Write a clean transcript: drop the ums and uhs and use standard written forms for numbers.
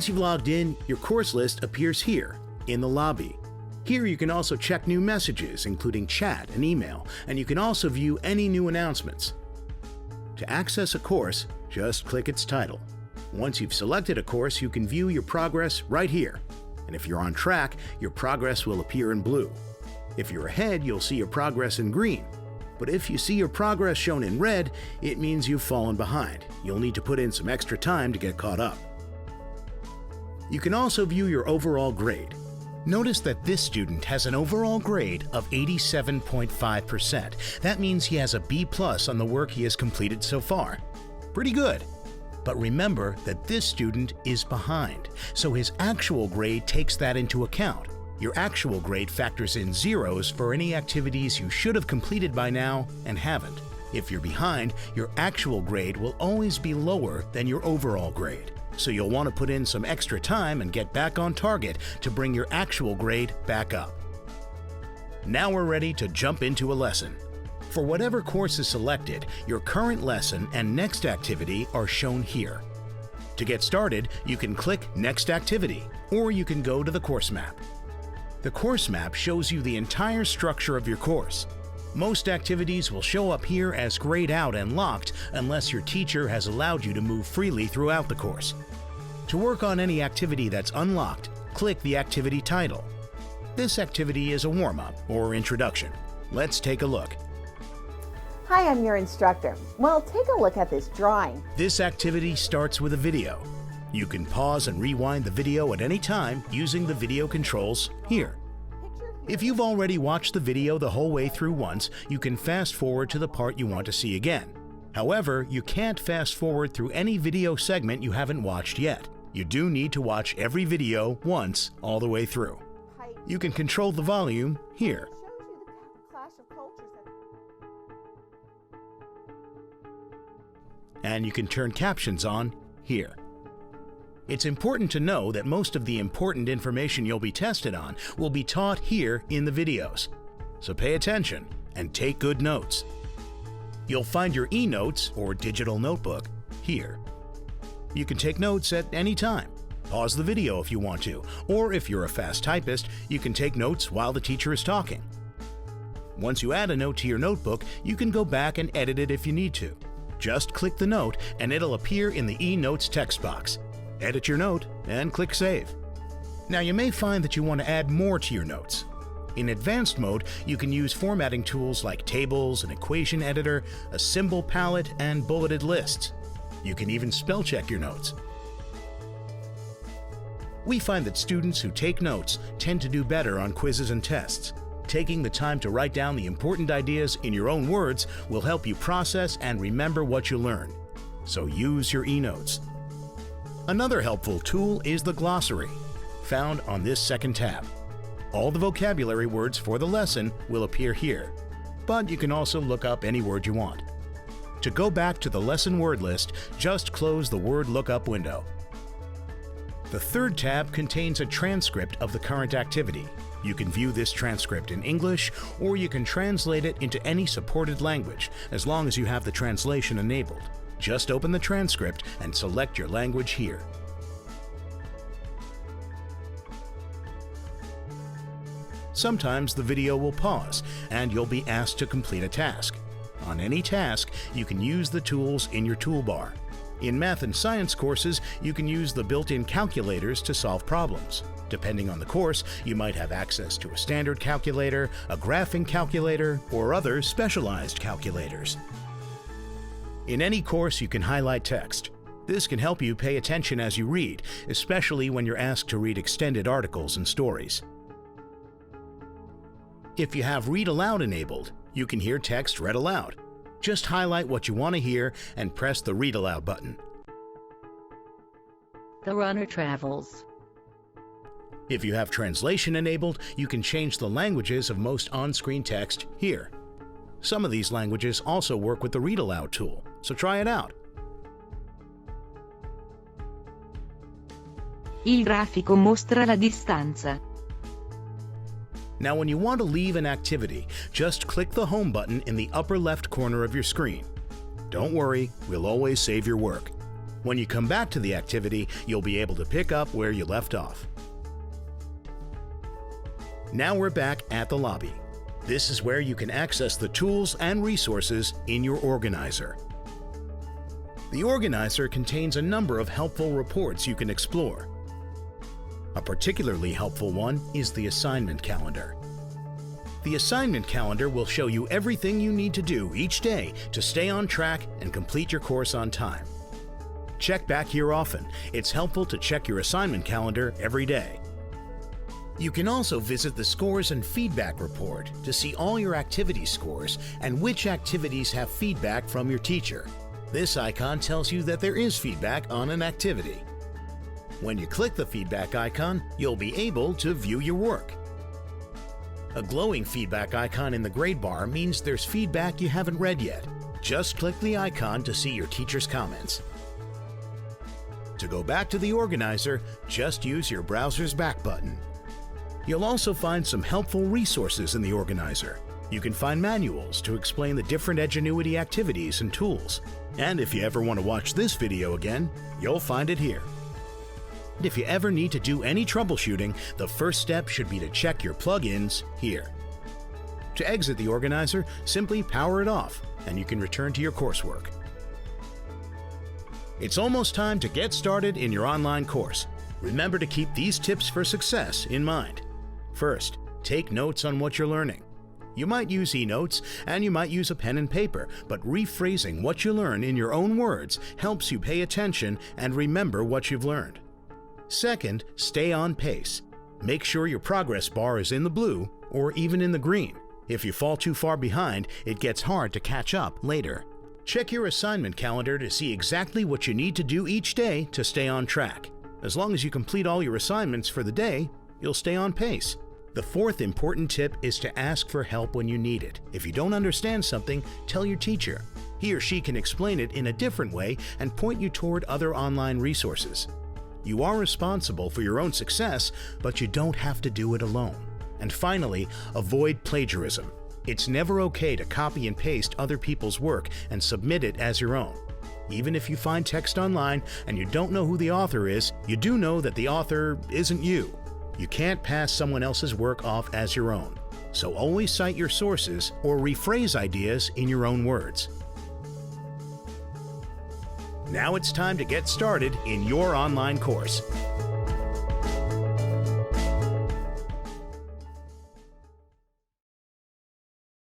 Once you've logged in, your course list appears here, in the lobby. Here you can also check new messages, including chat and email, and you can also view any new announcements. To access a course, just click its title. Once you've selected a course, you can view your progress right here. And if you're on track, your progress will appear in blue. If you're ahead, you'll see your progress in green. But if you see your progress shown in red, it means you've fallen behind. You'll need to put in some extra time to get caught up. You can also view your overall grade. Notice that this student has an overall grade of 87.5%. That means he has a B+ on the work he has completed so far. Pretty good. But remember that this student is behind, so his actual grade takes that into account. Your actual grade factors in zeros for any activities you should have completed by now and haven't. If you're behind, your actual grade will always be lower than your overall grade. So you'll want to put in some extra time and get back on target to bring your actual grade back up. Now we're ready to jump into a lesson. For whatever course is selected, your current lesson and next activity are shown here. To get started, you can click Next Activity, or you can go to the course map. The course map shows you the entire structure of your course. Most activities will show up here as grayed out and locked unless your teacher has allowed you to move freely throughout the course. To work on any activity that's unlocked, click the activity title. This activity is a warm-up or introduction. Let's take a look. Hi, I'm your instructor. Well, take a look at this drawing. This activity starts with a video. You can pause and rewind the video at any time using the video controls here. If you've already watched the video the whole way through once, you can fast forward to the part you want to see again. However, you can't fast forward through any video segment you haven't watched yet. You do need to watch every video once all the way through. You can control the volume here. And you can turn captions on here. It's important to know that most of the important information you'll be tested on will be taught here in the videos. So pay attention and take good notes. You'll find your e-notes or digital notebook here. You can take notes at any time. Pause the video if you want to, or if you're a fast typist, you can take notes while the teacher is talking. Once you add a note to your notebook, you can go back and edit it if you need to. Just click the note and it'll appear in the e-notes text box. Edit your note and click Save. Now you may find that you want to add more to your notes. In advanced mode, you can use formatting tools like tables, an equation editor, a symbol palette, and bulleted lists. You can even spell check your notes. We find that students who take notes tend to do better on quizzes and tests. Taking the time to write down the important ideas in your own words will help you process and remember what you learn. So use your e-notes. Another helpful tool is the glossary, found on this second tab. All the vocabulary words for the lesson will appear here, but you can also look up any word you want. To go back to the lesson word list, just close the word lookup window. The third tab contains a transcript of the current activity. You can view this transcript in English, or you can translate it into any supported language, as long as you have the translation enabled. Just open the transcript and select your language here. Sometimes the video will pause, and you'll be asked to complete a task. On any task, you can use the tools in your toolbar. In math and science courses, you can use the built-in calculators to solve problems. Depending on the course, you might have access to a standard calculator, a graphing calculator, or other specialized calculators. In any course, you can highlight text. This can help you pay attention as you read, especially when you're asked to read extended articles and stories. If you have Read Aloud enabled, you can hear text read aloud. Just highlight what you want to hear and press the Read Aloud button. The runner travels. If you have translation enabled, you can change the languages of most on-screen text here. Some of these languages also work with the Read Aloud tool, so try it out. Il grafico mostra la distanza. Now when you want to leave an activity, just click the Home button in the upper left corner of your screen. Don't worry, we'll always save your work. When you come back to the activity, you'll be able to pick up where you left off. Now we're back at the lobby. This is where you can access the tools and resources in your organizer. The organizer contains a number of helpful reports you can explore. A particularly helpful one is the assignment calendar. The assignment calendar will show you everything you need to do each day to stay on track and complete your course on time. Check back here often. It's helpful to check your assignment calendar every day. You can also visit the scores and feedback report to see all your activity scores and which activities have feedback from your teacher. This icon tells you that there is feedback on an activity. When you click the feedback icon, you'll be able to view your work. A glowing feedback icon in the grade bar means there's feedback you haven't read yet. Just click the icon to see your teacher's comments. To go back to the organizer, just use your browser's back button. You'll also find some helpful resources in the organizer. You can find manuals to explain the different Edgenuity activities and tools. And if you ever want to watch this video again, you'll find it here. And if you ever need to do any troubleshooting, the first step should be to check your plugins here. To exit the organizer, simply power it off, and you can return to your coursework. It's almost time to get started in your online course. Remember to keep these tips for success in mind. First, take notes on what you're learning. You might use eNotes and you might use a pen and paper, but rephrasing what you learn in your own words helps you pay attention and remember what you've learned. Second, stay on pace. Make sure your progress bar is in the blue or even in the green. If you fall too far behind, it gets hard to catch up later. Check your assignment calendar to see exactly what you need to do each day to stay on track. As long as you complete all your assignments for the day, you'll stay on pace. The fourth important tip is to ask for help when you need it. If you don't understand something, tell your teacher. He or she can explain it in a different way and point you toward other online resources. You are responsible for your own success, but you don't have to do it alone. And finally, avoid plagiarism. It's never okay to copy and paste other people's work and submit it as your own. Even if you find text online and you don't know who the author is, you do know that the author isn't you. You can't pass someone else's work off as your own. So always cite your sources or rephrase ideas in your own words. Now it's time to get started in your online course.